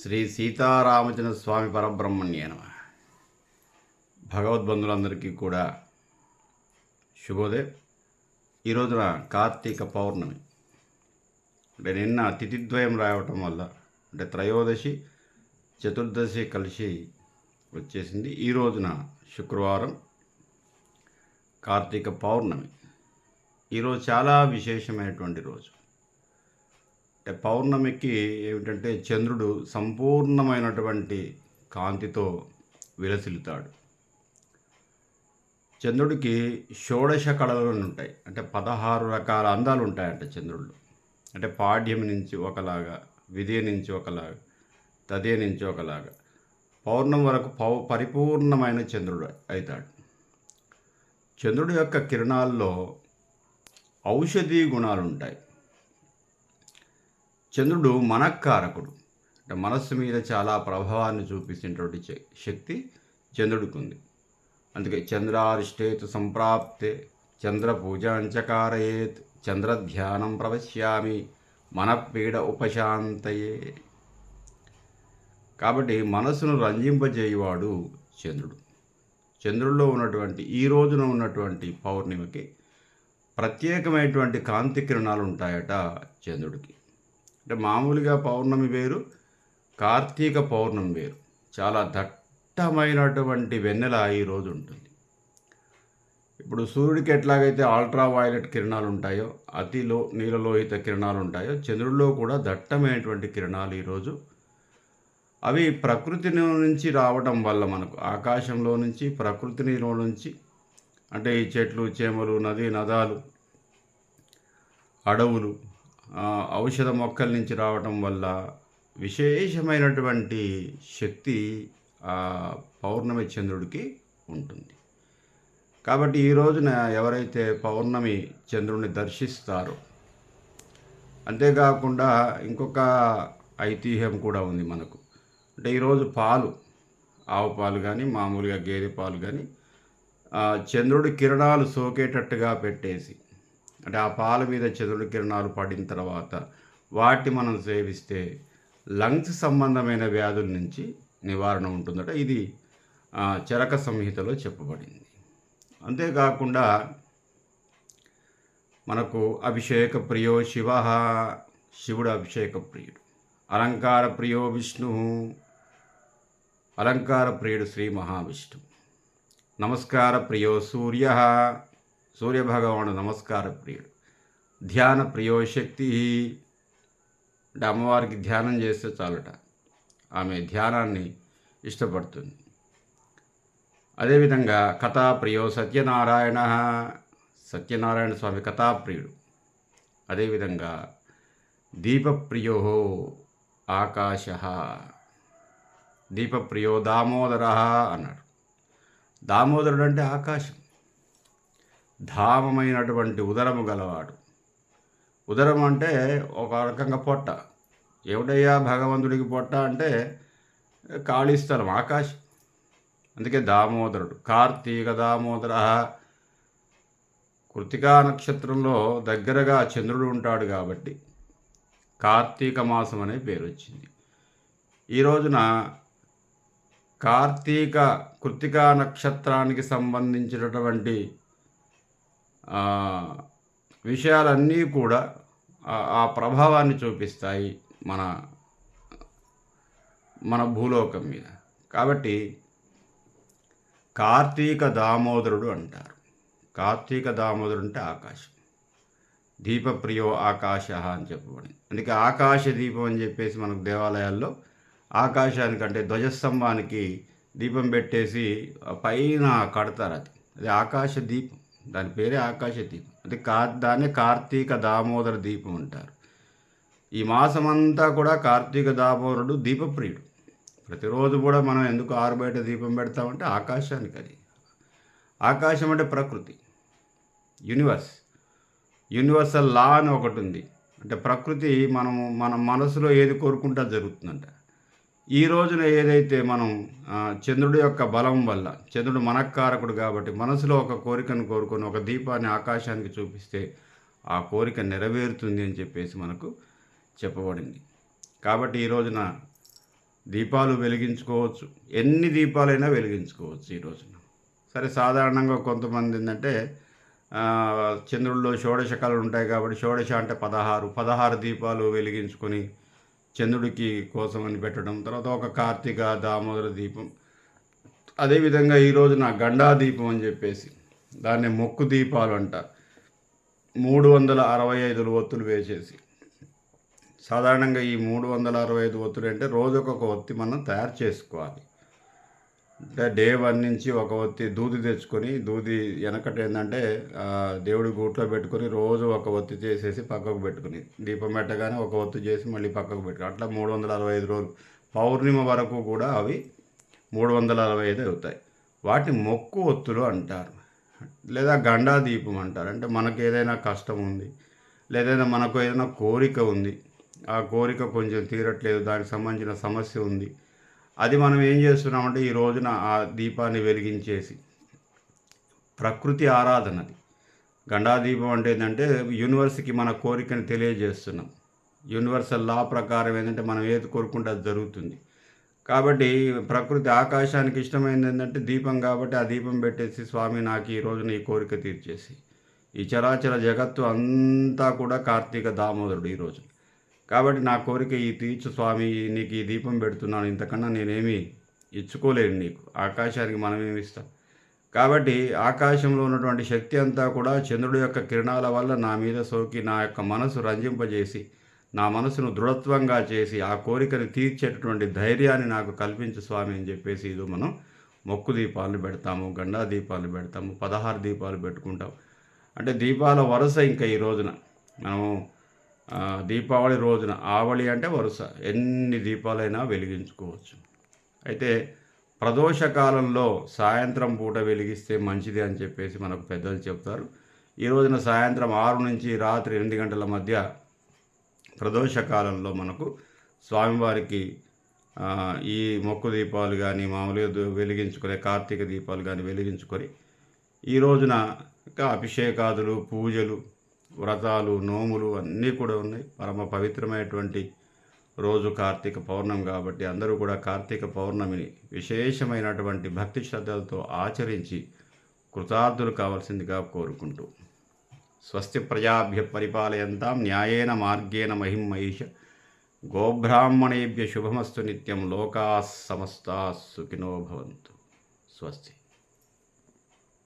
శ్రీ సీతారామచంద్ర స్వామి పరబ్రహ్మణ్యే నమః. భగవద్బంధులందరికీ కూడా శుభోదయం. ఈ రోజున కార్తీక పౌర్ణమి, అంటే నిన్న తిథిద్వయం రావటం వల్ల అంటే త్రయోదశి చతుర్దశి కలిసి వచ్చేసింది. ఈ రోజున శుక్రవారం కార్తీక పౌర్ణమి. ఈరోజు చాలా విశేషమైనటువంటి రోజు. అంటే పౌర్ణమికి ఏమిటంటే చంద్రుడు సంపూర్ణమైనటువంటి కాంతితో విలసిల్లుతాడు. చంద్రుడికి షోడశ కళలు ఉంటాయి, అంటే 16 రకాల అందాలు ఉంటాయంట చంద్రుడు. అంటే పాడ్యం నుంచి ఒకలాగా, విధియ నుంచి ఒకలాగా, తదియ నుంచి ఒకలాగా, పౌర్ణమి వరకు పరిపూర్ణమైన చంద్రుడు అవుతాడు. చంద్రుడి యొక్క కిరణాల్లో ఔషధీ గుణాలు ఉంటాయి. చంద్రుడు మనఃకారకుడు, అంటే మనస్సు మీద చాలా ప్రభావాన్ని చూపించేటువంటి శక్తి చంద్రుడికి ఉంది. అందుకే చంద్రారిష్టేతు సంప్రాప్తే చంద్ర పూజాంచకారయేత్ చంద్రధ్యానం ప్రవశ్యామి మనపీడ ఉపశాంతయే. కాబట్టి మనస్సును రంజింపజేయువాడు చంద్రుడు. చంద్రుడిలో ఉన్నటువంటి ఈ రోజున ఉన్నటువంటి పౌర్ణమికి ప్రత్యేకమైనటువంటి కాంతి కిరణాలు ఉంటాయట చంద్రుడికి. అంటే మామూలుగా పౌర్ణమి వేరు, కార్తీక పౌర్ణమి వేరు. చాలా దట్టమైనటువంటి వెన్నెల ఈరోజు ఉంటుంది. ఇప్పుడు సూర్యుడికి ఎట్లాగైతే అల్ట్రా వైలెట్ కిరణాలు ఉంటాయో, నీలలోహిత కిరణాలు ఉంటాయో, చంద్రుడిలో కూడా దట్టమైనటువంటి కిరణాలు ఈరోజు. అవి ప్రకృతి నుంచి రావడం వల్ల మనకు ఆకాశంలో నుంచి, ప్రకృతిలో నుంచి, అంటే ఈ చెట్లు, చేమలు, నదాలు, అడవులు, ఔషధ మొక్కల నుంచి రావటం వల్ల విశేషమైనటువంటి శక్తి పౌర్ణమి చంద్రుడికి ఉంటుంది. కాబట్టి ఈ రోజున ఎవరైతే పౌర్ణమి చంద్రుడిని దర్శిస్తారో, అంతేకాకుండా ఇంకొక ఐతిహ్యం కూడా ఉంది మనకు. అంటే ఈరోజు ఆవు పాలు కానీ, మామూలుగా గేదె పాలు కానీ చంద్రుడి కిరణాలు సోకేటట్టుగా పెట్టేసి, అంటే ఆ పాల మీద చంద్రుడి కిరణాలు పడిన తర్వాత వాటిని మనం సేవిస్తే లంగ్స్ సంబంధమైన వ్యాధుల నుంచి నివారణ ఉంటుందట. ఇది చరక సంహితలో చెప్పబడింది. అంతేకాకుండా మనకు అభిషేక ప్రియో శివుడు అభిషేక ప్రియుడు. అలంకార ప్రియో విష్ణు, అలంకార ప్రియుడు శ్రీ మహావిష్ణువు. నమస్కార ప్రియో సూర్యభగవానుడు నమస్కార ప్రియుడు. ధ్యాన ప్రియో శక్తి, అంటే అమ్మవారికి ధ్యానం చేస్తే చాలట, ఆమె ధ్యానాన్ని ఇష్టపడుతుంది. అదేవిధంగా కథాప్రియో సత్యనారాయణ స్వామి కథాప్రియుడు. అదేవిధంగా దీపప్రియో ఆకాశ, దీపప్రియో దామోదర అన్నాడు. దామోదరుడు అంటే ఆకాశం, ధామమైనటువంటి ఉదరము గలవాడు. ఉదరం అంటే ఒక రకంగా పొట్ట. ఏమిటయ్యా భగవంతుడికి పొట్ట అంటే ఖాళీ స్థలం, ఆకాశం. అందుకే దామోదరుడు. కార్తీక దామోదర, కృతికా నక్షత్రంలో దగ్గరగా చంద్రుడు ఉంటాడు కాబట్టి కార్తీక మాసం అనే పేరు వచ్చింది. ఈ రోజున కృతికా నక్షత్రానికి సంబంధించినటువంటి విషయాలన్నీ కూడా ఆ ప్రభావాన్ని చూపిస్తాయి మన భూలోకం మీద. కాబట్టి కార్తీక దామోదరుడు అంటారు. కార్తీక దామోదరుడు అంటే ఆకాశం. దీపప్రియో ఆకాశ అని చెప్పబడింది. అందుకే ఆకాశ దీపం అని చెప్పేసి మనకు దేవాలయాల్లో ఆకాశానికంటే ధ్వజస్తంభానికి దీపం పెట్టేసి పైన కడతారు. అది ఆకాశ దీపం, దాని పేరే ఆకాశ దీపం. అది దాన్నే కార్తీక దామోదర దీపం అంటారు. ఈ మాసమంతా కూడా కార్తీక దామోదరుడు దీపప్రియుడు. ప్రతిరోజు కూడా మనం ఎందుకు ఆరుబయట దీపం పెడతామంటే ఆకాశానికి. అది ఆకాశం అంటే ప్రకృతి, యూనివర్సల్ లా అని ఒకటి ఉంది. అంటే ప్రకృతి మన మనసులో ఏది కోరుకుంటా జరుగుతుందంట. ఈ రోజున ఏదైతే మనం చంద్రుడి యొక్క బలం వల్ల, చంద్రుడు మనఃకారకుడు కాబట్టి మనసులో ఒక కోరికను కోరుకొని ఒక దీపాన్ని ఆకాశానికి చూపిస్తే ఆ కోరిక నెరవేరుతుంది అని చెప్పేసి మనకు చెప్పబడింది. కాబట్టి ఈ రోజున దీపాలు వెలిగించుకోవచ్చు. ఎన్ని దీపాలైనా వెలిగించుకోవచ్చు ఈ రోజున. సరే సాధారణంగా కొంతమంది ఏందంటే చంద్రుడిలో షోడశకాలు ఉంటాయి కాబట్టి షోడశ అంటే 16 దీపాలు వెలిగించుకొని చంద్రుడికి కోసమని పెట్టడం. తర్వాత ఒక కార్తీక, దామోదర దీపం. అదేవిధంగా ఈ రోజున గండా దీపం అని చెప్పేసి దాన్ని మొక్కు దీపాలు అంటారు. 365 ఒత్తులు వేసేసి సాధారణంగా ఈ 365 ఒత్తులు అంటే రోజుకొక ఒత్తి మనం తయారు చేసుకోవాలి. అంటే డే 1 నుంచి ఒక ఒత్తి దూది తెచ్చుకొని వెనకట ఏంటంటే దేవుడి గూట్లో పెట్టుకొని రోజు ఒక ఒత్తి చేసేసి పక్కకు పెట్టుకుని దీపం పెట్టగానే ఒక ఒత్తి చేసి మళ్ళీ పక్కకు పెట్టుకుని అట్లా 365 రోజులు పౌర్ణిమ వరకు కూడా అవి 365 అవుతాయి. వాటిని మొక్కు ఒత్తులు అంటారు, లేదా గండా దీపం అంటారు. అంటే మనకు ఏదైనా కష్టం ఉంది, లేదైనా మనకు ఏదైనా కోరిక ఉంది, ఆ కోరిక కొంచెం తీరట్లేదు, దానికి సంబంధించిన సమస్య ఉంది, అది మనం ఏం చేస్తున్నామంటే ఈ రోజున ఆ దీపాన్ని వెలిగించేసి ప్రకృతి ఆరాధనది గండా దీపం అంటే ఏంటంటే యూనివర్స్కి మన కోరికను తెలియజేస్తున్నాం. యూనివర్సల్ లా ప్రకారం ఏంటంటే మనం ఏది కోరుకుంటే అది జరుగుతుంది. కాబట్టి ప్రకృతి ఆకాశానికి ఇష్టమైనది ఏంటంటే దీపం, కాబట్టి ఆ దీపం పెట్టేసి స్వామి నాకు ఈ రోజున ఈ కోరిక తీర్చేసి ఈ చరాచర జగత్తు అంతా కూడా కార్తీక దామోదరుడు ఈరోజు. కాబట్టి నా కోరిక ఈ తీర్చు స్వామి, నీకు ఈ దీపం పెడుతున్నాను, ఇంతకన్నా నేనేమి ఇచ్చుకోలేను నీకు, ఆకాశానికి మనమేమి ఇస్తాం. కాబట్టి ఆకాశంలో ఉన్నటువంటి శక్తి అంతా కూడా చంద్రుడి యొక్క కిరణాల వల్ల నా మీద సోకి నా యొక్క మనసు రంజింపజేసి నా మనసును దృఢత్వంగా చేసి ఆ కోరికను తీర్చేటటువంటి ధైర్యాన్ని నాకు కల్పించు స్వామి అని చెప్పేసి ఇది మనం మొక్కు దీపాలను పెడతాము, గండా దీపాలు పెడతాము, 16 దీపాలు పెట్టుకుంటాం. అంటే దీపాల వరుస ఇంకా ఈ రోజున మనము దీపావళి రోజున ఆవళి అంటే వరుస ఎన్ని దీపాలైనా వెలిగించుకోవచ్చు. అయితే ప్రదోష కాలంలో సాయంత్రం పూట వెలిగిస్తే మంచిది అని చెప్పేసి మనకు పెద్దలు చెప్తారు. ఈ రోజున సాయంత్రం 6 నుంచి రాత్రి 8 గంటల మధ్య ప్రదోష కాలంలో మనకు స్వామివారికి ఈ మొక్కు దీపాలు కానీ మామూలుగా వెలిగించుకునే కార్తీక దీపాలు కానీ వెలిగించుకొని ఈ రోజున ఇంకా అభిషేకాదులు, పూజలు, వ్రతాలు, నోములు అన్నీ కూడా ఉన్నాయి. పరమ పవిత్రమైనటువంటి రోజు కార్తీక పౌర్ణమి కాబట్టి అందరూ కూడా కార్తీక పౌర్ణమిని విశేషమైనటువంటి భక్తి శ్రద్ధలతో ఆచరించి కృతార్థులు కావాల్సిందిగా కోరుకుంటూ స్వస్తి ప్రజాభ్య పరిపాలయంతాం న్యాయేన మార్గేణ మహిమహీష గోబ్రాహ్మణేభ్య శుభమస్తు నిత్యం లోకా సమస్తా సుఖినో భవంతు. స్వస్తి.